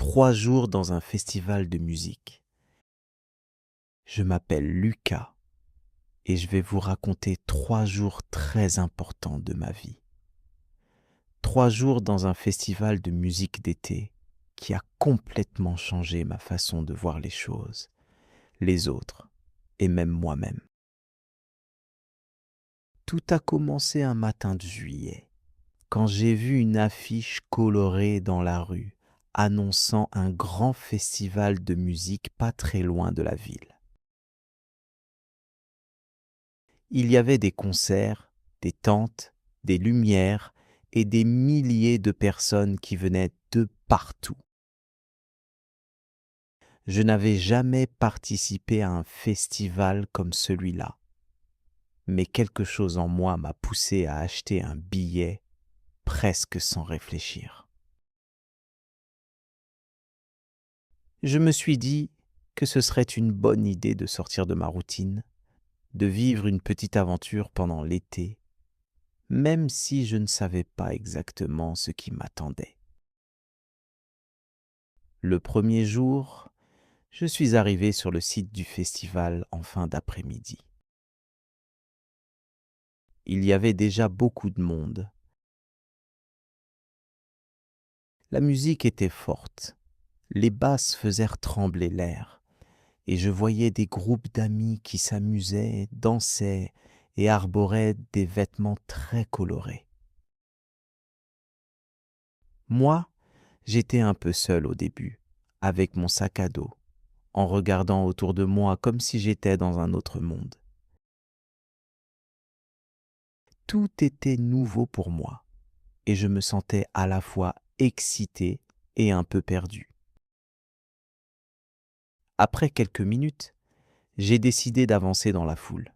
3 jours dans un festival de musique. Je m'appelle Lucas et je vais vous raconter 3 jours très importants de ma vie. 3 jours dans un festival de musique d'été qui a complètement changé ma façon de voir les choses, les autres et même moi-même. Tout a commencé un matin de juillet, quand j'ai vu une affiche colorée dans la rue annonçant un grand festival de musique pas très loin de la ville. Il y avait des concerts, des tentes, des lumières et des milliers de personnes qui venaient de partout. Je n'avais jamais participé à un festival comme celui-là, mais quelque chose en moi m'a poussé à acheter un billet presque sans réfléchir. Je me suis dit que ce serait une bonne idée de sortir de ma routine, de vivre une petite aventure pendant l'été, même si je ne savais pas exactement ce qui m'attendait. Le premier jour, je suis arrivé sur le site du festival en fin d'après-midi. Il y avait déjà beaucoup de monde. La musique était forte, les basses faisaient trembler l'air, et je voyais des groupes d'amis qui s'amusaient, dansaient et arboraient des vêtements très colorés. Moi, j'étais un peu seul au début, avec mon sac à dos, en regardant autour de moi comme si j'étais dans un autre monde. Tout était nouveau pour moi, et je me sentais à la fois excité et un peu perdu. Après quelques minutes, j'ai décidé d'avancer dans la foule.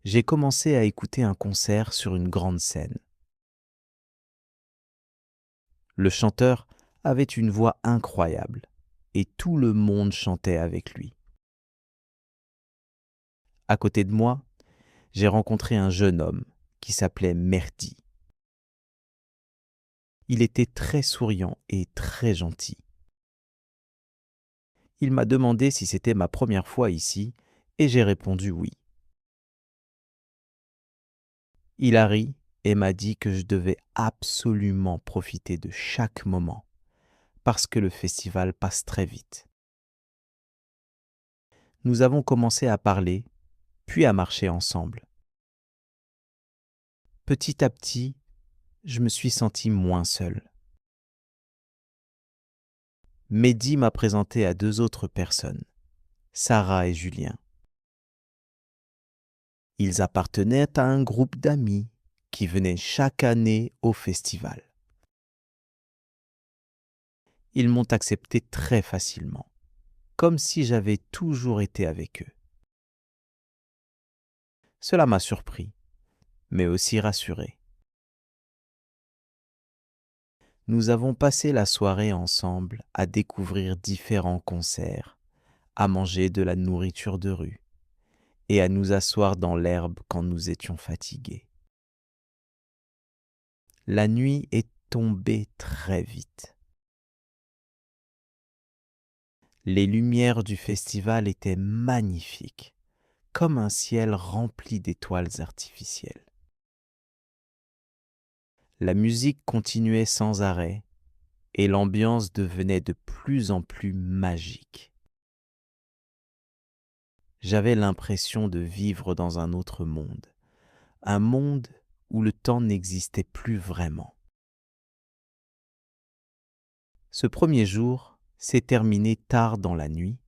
J'ai commencé à écouter un concert sur une grande scène. Le chanteur avait une voix incroyable et tout le monde chantait avec lui. À côté de moi, j'ai rencontré un jeune homme qui s'appelait Mehdi. Il était très souriant et très gentil. Il m'a demandé si c'était ma première fois ici et j'ai répondu oui. Il a ri et m'a dit que je devais absolument profiter de chaque moment parce que le festival passe très vite. Nous avons commencé à parler, puis à marcher ensemble. Petit à petit, je me suis senti moins seul. Mehdi m'a présenté à 2 autres personnes, Sarah et Julien. Ils appartenaient à un groupe d'amis qui venaient chaque année au festival. Ils m'ont accepté très facilement, comme si j'avais toujours été avec eux. Cela m'a surpris, mais aussi rassuré. Nous avons passé la soirée ensemble à découvrir différents concerts, à manger de la nourriture de rue et à nous asseoir dans l'herbe quand nous étions fatigués. La nuit est tombée très vite. Les lumières du festival étaient magnifiques, comme un ciel rempli d'étoiles artificielles. La musique continuait sans arrêt et l'ambiance devenait de plus en plus magique. J'avais l'impression de vivre dans un autre monde, un monde où le temps n'existait plus vraiment. Ce premier jour s'est terminé tard dans la nuit,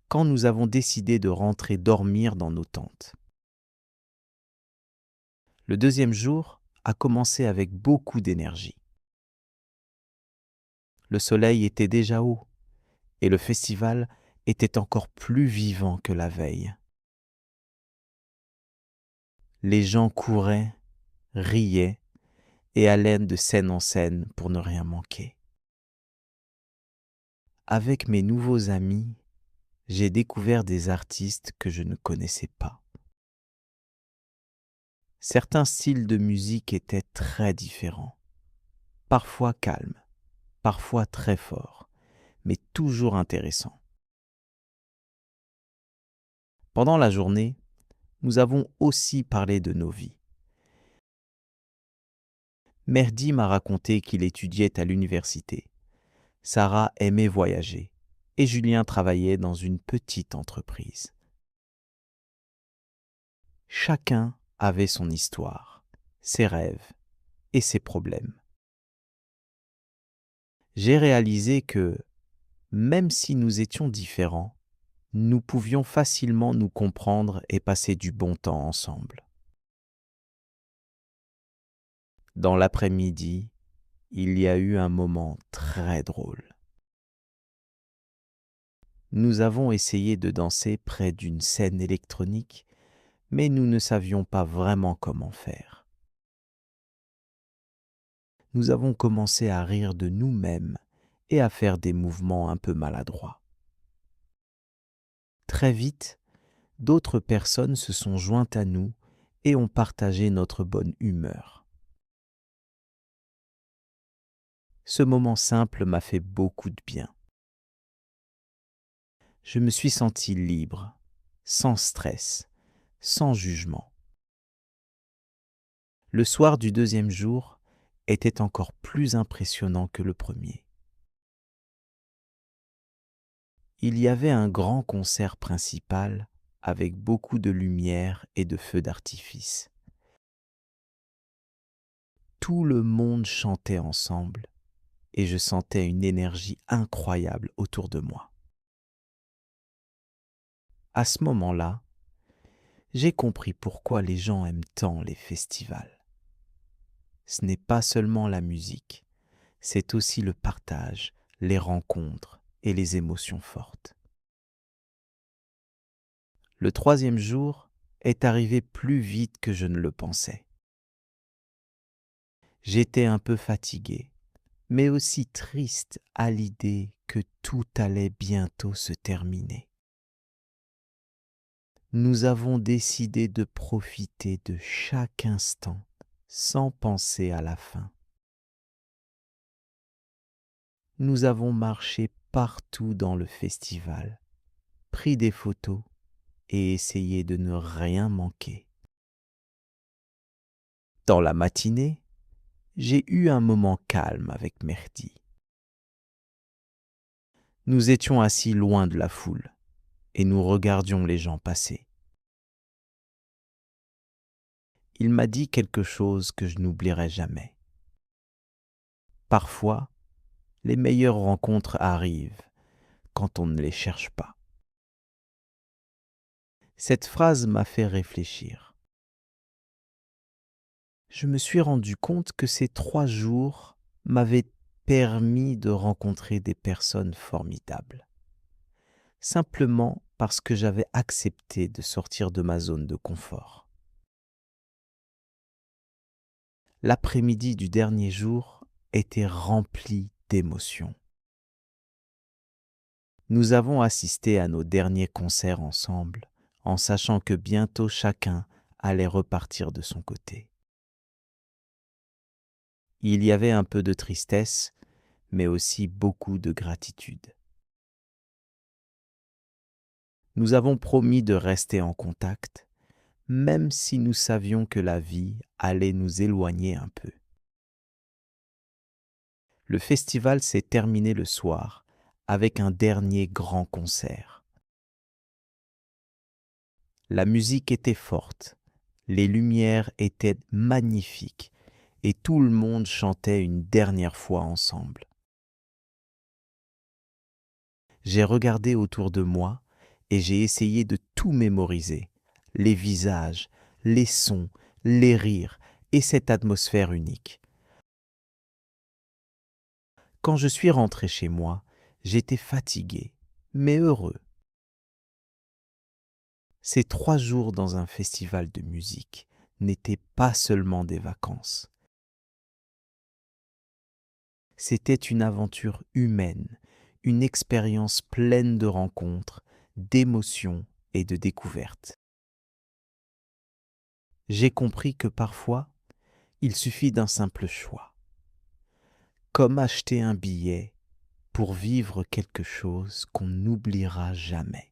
quand nous avons décidé de rentrer dormir dans nos tentes. Le deuxième jour a commencé avec beaucoup d'énergie. Le soleil était déjà haut et le festival était encore plus vivant que la veille. Les gens couraient, riaient et allaient de scène en scène pour ne rien manquer. Avec mes nouveaux amis, j'ai découvert des artistes que je ne connaissais pas. Certains styles de musique étaient très différents, parfois calmes, parfois très forts, mais toujours intéressants. Pendant la journée, nous avons aussi parlé de nos vies. Mehdi m'a raconté qu'il étudiait à l'université. Sarah aimait voyager et Julien travaillait dans une petite entreprise. Chacun avait son histoire, ses rêves et ses problèmes. J'ai réalisé que, même si nous étions différents, nous pouvions facilement nous comprendre et passer du bon temps ensemble. Dans l'après-midi, il y a eu un moment très drôle. Nous avons essayé de danser près d'une scène électronique, mais nous ne savions pas vraiment comment faire. Nous avons commencé à rire de nous-mêmes et à faire des mouvements un peu maladroits. Très vite, d'autres personnes se sont jointes à nous et ont partagé notre bonne humeur. Ce moment simple m'a fait beaucoup de bien. Je me suis senti libre, sans stress, sans jugement. Le soir du deuxième jour était encore plus impressionnant que le premier. Il y avait un grand concert principal avec beaucoup de lumière et de feux d'artifice. Tout le monde chantait ensemble et je sentais une énergie incroyable autour de moi. À ce moment-là, j'ai compris pourquoi les gens aiment tant les festivals. Ce n'est pas seulement la musique, c'est aussi le partage, les rencontres et les émotions fortes. Le troisième jour est arrivé plus vite que je ne le pensais. J'étais un peu fatigué, mais aussi triste à l'idée que tout allait bientôt se terminer. Nous avons décidé de profiter de chaque instant sans penser à la fin. Nous avons marché partout dans le festival, pris des photos et essayé de ne rien manquer. Dans la matinée, j'ai eu un moment calme avec Mehdi. Nous étions assis loin de la foule et nous regardions les gens passer. Il m'a dit quelque chose que je n'oublierai jamais. Parfois, les meilleures rencontres arrivent quand on ne les cherche pas. Cette phrase m'a fait réfléchir. Je me suis rendu compte que ces 3 jours m'avaient permis de rencontrer des personnes formidables, simplement parce que j'avais accepté de sortir de ma zone de confort. L'après-midi du dernier jour était rempli d'émotions. Nous avons assisté à nos derniers concerts ensemble, en sachant que bientôt chacun allait repartir de son côté. Il y avait un peu de tristesse, mais aussi beaucoup de gratitude. Nous avons promis de rester en contact, même si nous savions que la vie allait nous éloigner un peu. Le festival s'est terminé le soir avec un dernier grand concert. La musique était forte, les lumières étaient magnifiques et tout le monde chantait une dernière fois ensemble. J'ai regardé autour de moi et j'ai essayé de tout mémoriser, les visages, les sons, les rires et cette atmosphère unique. Quand je suis rentré chez moi, j'étais fatigué, mais heureux. Ces 3 jours dans un festival de musique n'étaient pas seulement des vacances. C'était une aventure humaine, une expérience pleine de rencontres, d'émotions et de découvertes. J'ai compris que parfois, il suffit d'un simple choix. comme acheter un billet pour vivre quelque chose qu'on n'oubliera jamais.